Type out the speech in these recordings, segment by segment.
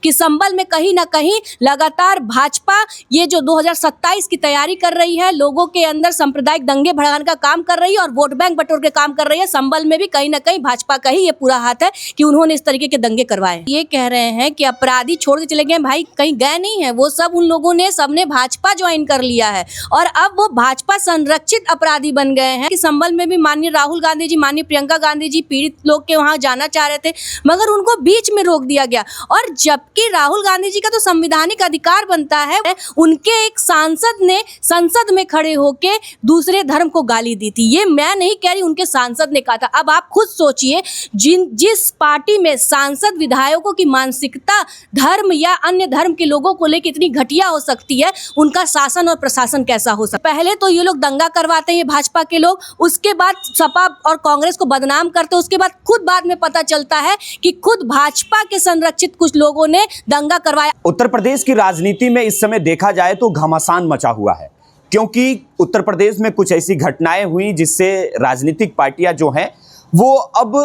कि संभल में कहीं ना कहीं लगातार भाजपा ये जो 2027 की तैयारी कर रही है, लोगों के अंदर सांप्रदायिक दंगे भड़काने का काम कर रही है और वोट बैंक बटोर के काम कर रही है। संभल में भी कहीं ना कहीं भाजपा का ही ये पूरा हाथ है कि उन्होंने इस तरीके के दंगे करवाए। ये कह रहे हैं कि अपराधी छोड़ के चले गए, भाई कहीं गए नहीं है, वो सब उन लोगों ने सबने भाजपा ज्वाइन कर लिया है और अब वो भाजपा संरक्षित अपराधी बन गए हैं। कि संभल में भी माननीय राहुल गांधी जी, माननीय प्रियंका गांधी जी पीड़ित लोग के वहां जाना चाह रहे थे, मगर उनको बीच में रोक दिया गया। और जबकि राहुल गांधी जी का तो संवैधानिक अधिकार बनता है, उनके एक सांसद ने संसद में खड़े होके दूसरे धर्म को गाली दी थी। ये मैं नहीं कह रही, उनके सांसद ने कहा था। अब आप खुद सोचिए, जिस पार्टी में सांसद विधायकों की मानसिकता धर्म या अन्य धर्म के लोगों को लेकर इतनी घटिया हो सकती है, उनका शासन और प्रशासन कैसा हो सकता है। पहले तो ये लोग दंगा करवाते हैं भाजपा के लोग, उसके बाद सपा और कांग्रेस को बदनाम करते, उसके बाद खुद बाद में पता चलता है कि खुद भाजपा के संरक्षित कुछ लोगों ने दंगा करवाया। उत्तर प्रदेश की राजनीति में इस समय देखा जाए तो घमासान मचा हुआ है, क्योंकि उत्तर प्रदेश में कुछ ऐसी घटनाएं हुई जिससे राजनीतिक पार्टियां जो हैं वो अब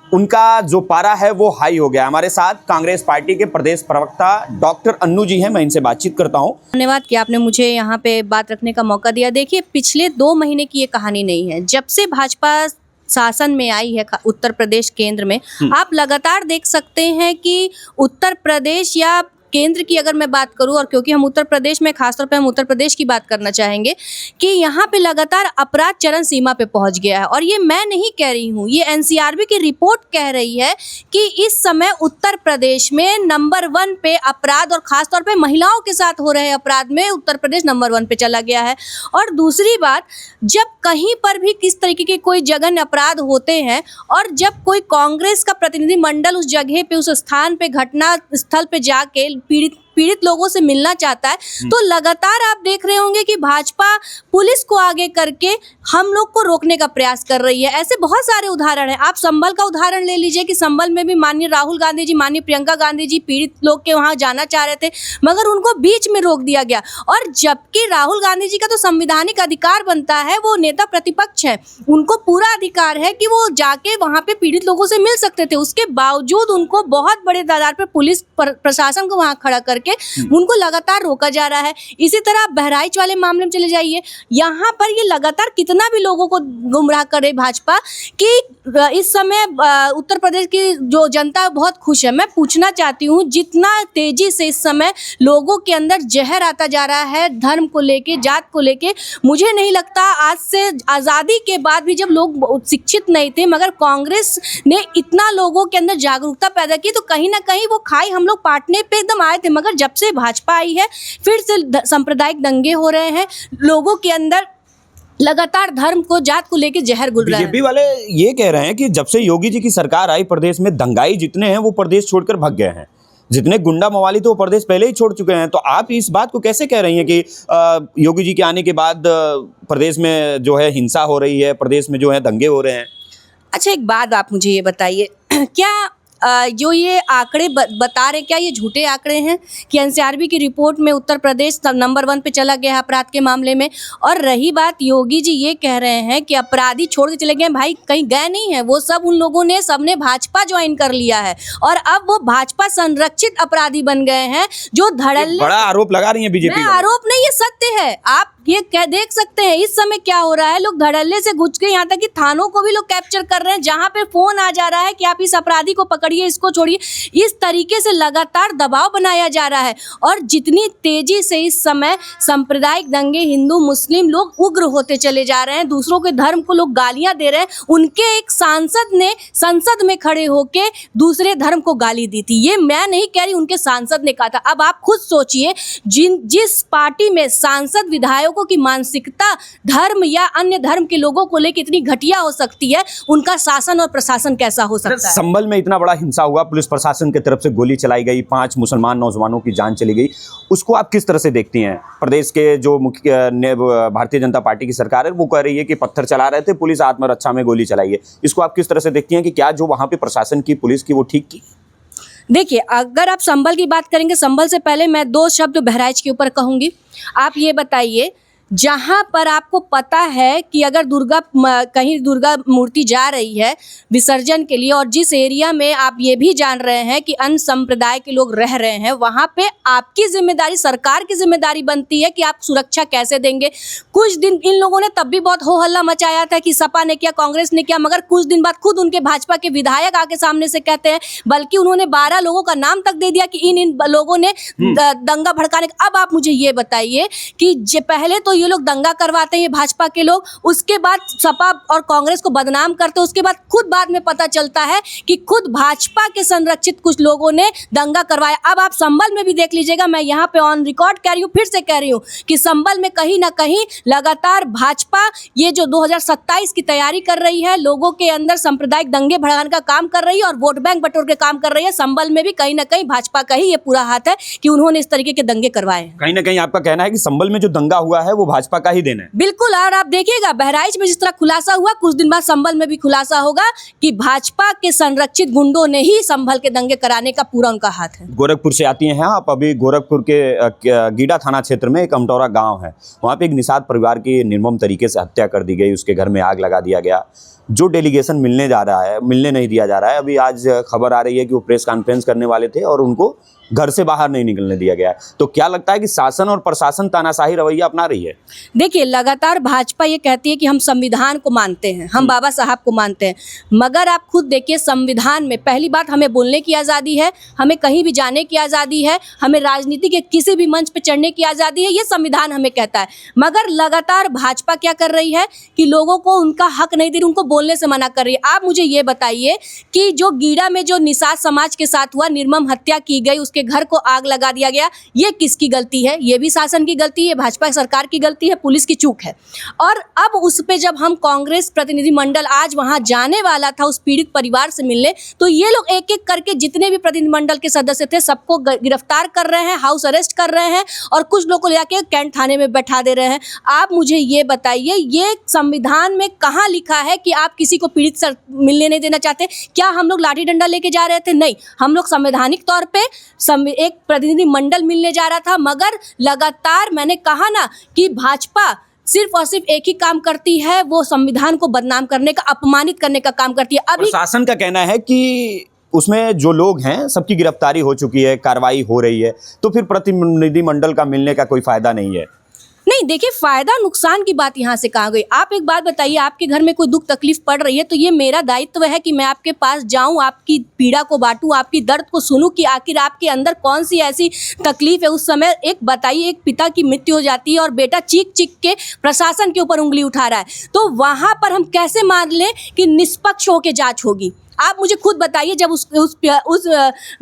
उनका जो पारा है वो हाई हो गया। हमारे साथ कांग्रेस पार्टी के प्रदेश प्रवक्ता डॉक्टर अन्नू जी हैं, मैं इनसे बातचीत करता हूं। धन्यवाद कि आपने मुझे यहाँ पे बात रखने का मौका दिया। देखिए, पिछले 2 महीने की ये कहानी नहीं है। जब से भाजपा शासन में आई है उत्तर प्रदेश केंद्र में, आप लगातार देख सकते हैं कि उत्तर प्रदेश या केंद्र की अगर मैं बात करूं, और क्योंकि हम उत्तर प्रदेश में खासतौर पे हम उत्तर प्रदेश की बात करना चाहेंगे कि यहाँ पे लगातार अपराध चरम सीमा पे पहुंच गया है। और ये मैं नहीं कह रही हूँ, ये एनसीआरबी की रिपोर्ट कह रही है कि इस समय उत्तर प्रदेश में नंबर 1 पे अपराध और खासतौर पे महिलाओं के साथ हो रहे अपराध में उत्तर प्रदेश नंबर 1 पे चला गया है। और दूसरी बात, जब कहीं पर भी किस तरीके के कोई जघन्य अपराध होते हैं और जब कोई कांग्रेस का प्रतिनिधि मंडल उस जगह पे, उस स्थान पे, घटना स्थल पे जाके पीड़ित लोगों से मिलना चाहता है, तो लगातार आप देख रहे होंगे कि भाजपा पुलिस को आगे करके हम लोग को रोकने का प्रयास कर रही है। ऐसे बहुत सारे उदाहरण हैं। आप संभल का उदाहरण ले लीजिए कि संभल में भी माननीय राहुल गांधी जी, माननीय प्रियंका गांधी जी पीड़ित लोग के वहां जाना चाह रहे थे, मगर उनको बीच में रोक दिया गया। और जबकि राहुल गांधी जी का तो संवैधानिक अधिकार बनता है, वो नेता प्रतिपक्ष है, उनको पूरा अधिकार है कि वो जाके वहां पे पीड़ित लोगों से मिल सकते थे। उसके बावजूद उनको बहुत बड़े तादाद पर पुलिस प्रशासन को वहां खड़ा करके उनको लगातार रोका जा रहा है। इसी तरह आप बहराइच वाले मामले में चले जाइए, यहाँ पर ये लगातार कितना भी लोगों को गुमराह करे भाजपा कि इस समय उत्तर प्रदेश की जो जनता बहुत खुश है। मैं पूछना चाहती हूँ, जितना तेजी से इस समय लोगों के अंदर जहर आता जा रहा है धर्म को लेके, जात को लेके, मुझे नहीं लगता आज से आज़ादी के बाद भी जब लोग शिक्षित नहीं थे, मगर कांग्रेस ने इतना लोगों के अंदर जागरूकता पैदा की, तो कहीं ना कहीं वो खाई हम लोग पाटने पे एकदम आए थे। मगर जब से भाजपा आई है, फिर से सांप्रदायिक दंगे हो रहे हैं, लोगों के अंदर लगातार धर्म को, जात को लेके जहर घुल रहा है। बीजेपी वाले ये कह रहे हैं कि जब से योगी जी की सरकार आई, प्रदेश में दंगाई जितने हैं वो प्रदेश छोड़कर भाग गए हैं, जितने गुंडा मवाली तो वो प्रदेश पहले ही छोड़ चुके हैं। तो आप इस बात को कैसे कह रही हैं कि योगी जी के आने के बाद प्रदेश में जो है हिंसा हो रही है, प्रदेश में जो है दंगे हो रहे हैं? अच्छा, एक बात आप मुझे ये बताइए, क्या जो ये आंकड़े बता रहे, क्या ये झूठे आंकड़े हैं कि एनसीआरबी की रिपोर्ट में उत्तर प्रदेश नंबर 1 पे चला गया है अपराध के मामले में? और रही बात, योगी जी ये कह रहे हैं कि अपराधी छोड़ के चले गए, भाई कहीं गए नहीं है, वो सब उन लोगों ने सबने भाजपा ज्वाइन कर लिया है और अब वो भाजपा संरक्षित अपराधी बन गए हैं। जो धड़ल्ले, बड़ा आरोप लगा रही है बीजेपी। आरोप नहीं, ये सत्य है। आप ये देख सकते हैं इस समय क्या हो रहा है। लोग धड़ल्ले से घुस के यहाँ तक कि थानों को भी लोग कैप्चर कर रहे हैं, जहां पे फोन आ जा रहा है कि आप इस अपराधी को पकड़िए, इसको छोड़िए। इस तरीके से लगातार दबाव बनाया जा रहा है। और जितनी तेजी से इस समय सांप्रदायिक दंगे, हिंदू मुस्लिम लोग उग्र होते चले जा रहे हैं, दूसरों के धर्म को लोग गालियां दे रहे हैं, उनके एक सांसद ने संसद में खड़े होके दूसरे धर्म को गाली दी थी। ये मैं नहीं कह रही, उनके सांसद ने कहा था। अब आप खुद सोचिए, जिस पार्टी में सांसद विधायकों की मानसिकता धर्म या अन्य धर्म के लोगों को लेकर इतनी घटिया हो सकती है, उनका शासन और प्रशासन कैसा हो सकता है। संभल में इतना बड़ा हिंसा हुआ, पुलिस प्रशासन की तरफ से गोली चलाई गई, 5 मुसलमान नौजवानों की जान चली गई, उसको आप किस तरह से देखती हैं? प्रदेश के जो मुख्य भारतीय जनता पार्टी की सरकार है वो कह रही है कि पत्थर चला रहे थे, पुलिस आत्मरक्षा में गोली चलाई है। इसको आप किस तरह से देखती हैं कि क्या जो वहां पे प्रशासन की, पुलिस की, वो ठीक की? देखिए, अगर आप संभल की बात करेंगे, संभल से पहले मैं 2 शब्द बहराइच के ऊपर कहूंगी। आप ये बताइए जहां पर आपको पता है कि अगर कहीं दुर्गा मूर्ति जा रही है विसर्जन के लिए, और जिस एरिया में आप ये भी जान रहे हैं कि अन्य संप्रदाय के लोग रह रहे हैं, वहां पे आपकी जिम्मेदारी, सरकार की जिम्मेदारी बनती है कि आप सुरक्षा कैसे देंगे। कुछ दिन इन लोगों ने तब भी बहुत हो हल्ला मचाया था कि सपा ने किया, कांग्रेस ने किया, मगर कुछ दिन बाद खुद उनके भाजपा के विधायक आके सामने से कहते हैं, बल्कि उन्होंने 12 लोगों का नाम तक दे दिया कि इन लोगों ने दंगा भड़काने। अब आप मुझे ये बताइए कि पहले तो ये लोग दंगा करवाते हैं, ये भाजपा के लोग, उसके बाद सपा और कांग्रेस को बदनाम करते, उसके बाद खुद बाद में पता चलता है कि खुद भाजपा के संरक्षित कुछ लोगों ने दंगा करवाया। अब आप संभल में भी देख लीजिएगा, मैं यहाँ पे ऑन रिकॉर्ड कह रही हूँ, फिर से कह रही हूँ कि संभल में कहीं ना कहीं लगातार भाजपा ये जो 2027 की तैयारी कर रही है, लोगों के अंदर सांप्रदायिक दंगे भड़काने का काम कर रही है और वोट बैंक बटोर के काम कर रही है। संभल में भी कहीं ना कहीं भाजपा का ही ये पूरा हाथ है कि उन्होंने इस तरीके के दंगे करवाए। कहीं ना कहीं आपका कहना है कि संभल में जो दंगा हुआ है वो भाजपा का ही देना है। बिल्कुल, और आप देखिएगा बहराइच में जिस तरह खुलासा हुआ, कुछ दिन बाद संभल में भी खुलासा होगा कि भाजपा के संरक्षित गुंडों ने ही संभल के दंगे कराने का पूरा उनका हाथ है। गोरखपुर से आती हैं आप। अभी गोरखपुर के गीडा थाना क्षेत्र में एक अमटौरा गांव है, वहां पे एक निषाद परिवार की निर्मम तरीके से हत्या कर दी गई, उसके घर में आग लगा दिया गया। जो डेलीगेशन मिलने जा रहा है, मिलने नहीं दिया जा रहा है। अभी आज खबर आ रही है कि वो प्रेस कॉन्फ्रेंस करने वाले थे और उनको घर से बाहर नहीं निकलने दिया गया है। तो क्या लगता है कि शासन और प्रशासन तानाशाही रवैया अपना रही है? देखिए, लगातार भाजपा ये कहती है कि हम संविधान को मानते हैं, हम बाबा साहब को मानते हैं, मगर आप खुद देखिए संविधान में पहली बात हमें बोलने की आज़ादी है, हमें कहीं भी जाने की आज़ादी है, हमें राजनीति के किसी भी मंच पर चढ़ने की आज़ादी है, ये संविधान हमें कहता है। मगर लगातार भाजपा क्या कर रही है कि लोगों को उनका हक नहीं दे रही, उनको बोलने से मना कर रही है। आप मुझे ये बताइए कि जो गीडा में जो निषाद समाज के साथ हुआ, निर्मम हत्या की गई, उसके घर को आग लगा दिया गया, ये किसकी गलती है? ये भी शासन की गलती है, भाजपा सरकार की गलती है, पुलिस की चूक है। और अब उस पे जब हम कांग्रेस प्रतिनिधिमंडल आज वहां जाने वाला था उस पीड़ित परिवार से मिलने, तो ये लोग एक एक करके जितने भी प्रतिनिधिमंडल के सदस्य थे सबको गिरफ्तार कर रहे हैं, हाउस अरेस्ट कर रहे हैं और कुछ लोग को लेकर कैंट थाने में बैठा दे रहे हैं। आप मुझे ये बताइए, ये संविधान में कहाँ लिखा है कि आप किसी को पीड़ित मिलने नहीं देना चाहते? क्या हम लोग लाठी डंडा लेके जा रहे थे? नहीं, हम लोग संवैधानिक तौर पे एक प्रतिनिधि मंडल मिलने जा रहा था। मगर लगातार मैंने कहा ना कि भाजपा सिर्फ और सिर्फ एक ही काम करती है, वो संविधान को बदनाम करने का, अपमानित करने का काम करती है। अभी शासन का कहना है कि उसमें जो लोग हैं सबकी गिरफ्तारी हो चुकी है, कार्रवाई हो रही है, तो फिर प्रतिनिधि मंडल का मिलने का कोई फायदा नहीं है। नहीं, देखिए फायदा नुकसान की बात यहाँ से कहाँ गई? आप एक बात बताइए, आपके घर में कोई दुख तकलीफ पड़ रही है तो ये मेरा दायित्व है कि मैं आपके पास जाऊँ, आपकी पीड़ा को बांटूं, आपकी दर्द को सुनूं कि आखिर आपके अंदर कौन सी ऐसी तकलीफ है। उस समय एक बताइए, एक पिता की मृत्यु हो जाती है और बेटा चीख चीख के प्रशासन के ऊपर उंगली उठा रहा है, तो वहाँ पर हम कैसे मान लें कि निष्पक्ष होकर जाँच होगी? आप मुझे खुद बताइए, जब उस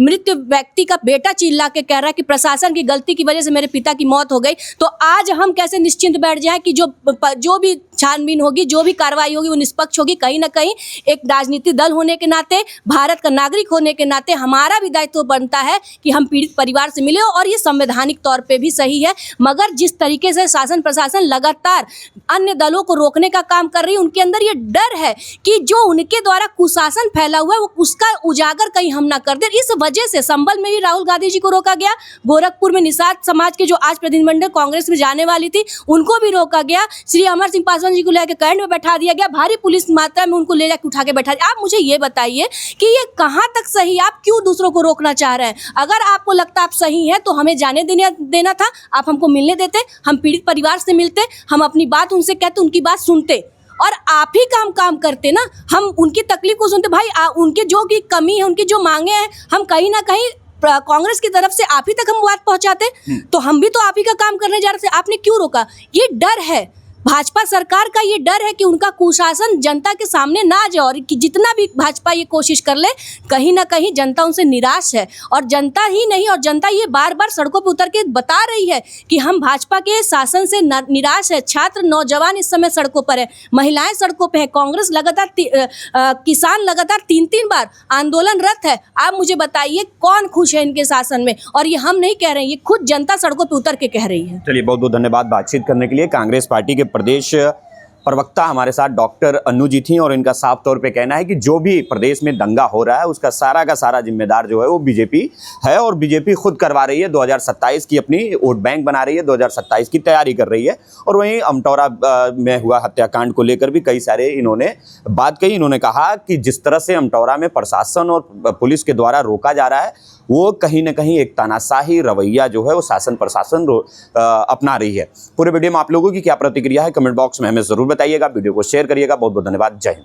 मृत व्यक्ति का बेटा चिल्ला के कह रहा है कि प्रशासन की गलती की वजह से मेरे पिता की मौत हो गई, तो आज हम कैसे निश्चिंत बैठ जाएं कि जो भी छानबीन होगी, जो भी कार्रवाई होगी वो निष्पक्ष होगी? कहीं ना कहीं एक राजनीतिक दल होने के नाते, भारत का नागरिक होने के नाते हमारा भी दायित्व बनता है कि हम पीड़ित परिवार से मिले, और ये संवैधानिक तौर पे भी सही है। मगर जिस तरीके से शासन प्रशासन लगातार अन्य दलों को रोकने का काम कर रही है, उनके अंदर ये डर है कि जो उनके द्वारा कुशासन फैला हुआ है वो उसका उजागर कहीं हम ना कर दे। इस वजह से संभल में भी राहुल गांधी जी को रोका गया, गोरखपुर में निषाद समाज के जो आज प्रतिनिधिमंडल कांग्रेस में जाने वाली थी उनको भी रोका गया, श्री अमर सिंह पासवान जी को लेकर कैंट में बैठा दिया गया, भारी पुलिस मात्रा में उनको ले जाकर उठा के बैठा दिया। आप मुझे ये बताइए कि ये कहाँ तक सही? आप क्यों दूसरों को रोकना चाह रहे हैं? अगर आपको लगता आप सही हैं तो हमें जाने देना था, आप हमको मिलने देते, हम पीड़ित परिवार से मिलते, हम अपनी बात उनसे कहते, उनकी बात सुनते और आप ही काम करते ना, हम उनकी तकलीफ को सुनते। भाई उनके जो की कमी है, उनकी जो मांगे हैं, हम कहीं ना कहीं कांग्रेस की तरफ से आप ही तक हम बात पहुंचाते, तो हम भी तो आप ही का काम करने जा रहे थे, आपने क्यों रोका? ये डर है भाजपा सरकार का, ये डर है कि उनका कुशासन जनता के सामने ना जाए, और कि जितना भी भाजपा ये कोशिश कर ले, कहीं ना कहीं जनता उनसे निराश है। और जनता ही नहीं, और जनता ये बार बार सड़कों पर उतर के बता रही है कि हम भाजपा के शासन से निराश है। छात्र नौजवान इस समय सड़कों पर है, महिलाएं सड़कों पर है, कांग्रेस लगातार किसान लगातार 3-3 बार आंदोलनरत है। आप मुझे बताइए कौन खुश है इनके शासन में? और ये हम नहीं कह रहे हैं, ये खुद जनता सड़कों पर उतर के कह रही है। चलिए, बहुत बहुत धन्यवाद बातचीत करने के लिए। कांग्रेस पार्टी के प्रदेश प्रवक्ता हमारे साथ डॉक्टर अन्नू जी थी और इनका साफ तौर पे कहना है कि जो भी प्रदेश में दंगा हो रहा है उसका सारा का सारा जिम्मेदार जो है वो बीजेपी है और बीजेपी खुद करवा रही है। 2027 की अपनी वोट बैंक बना रही है, 2027 की तैयारी कर रही है। और वहीं अमटौरा में हुआ हत्याकांड को लेकर भी कई सारे इन्होंने बात कही। इन्होंने कहा कि जिस तरह से अमटौरा में प्रशासन और पुलिस के द्वारा रोका जा रहा है वो कहीं ना कहीं एक तानाशाही रवैया जो है वो शासन प्रशासन अपना रही है। पूरे वीडियो में आप लोगों की क्या प्रतिक्रिया है कमेंट बॉक्स में हमें जरूर बताइएगा। वीडियो को शेयर करिएगा। बहुत बहुत धन्यवाद। जय हिंद।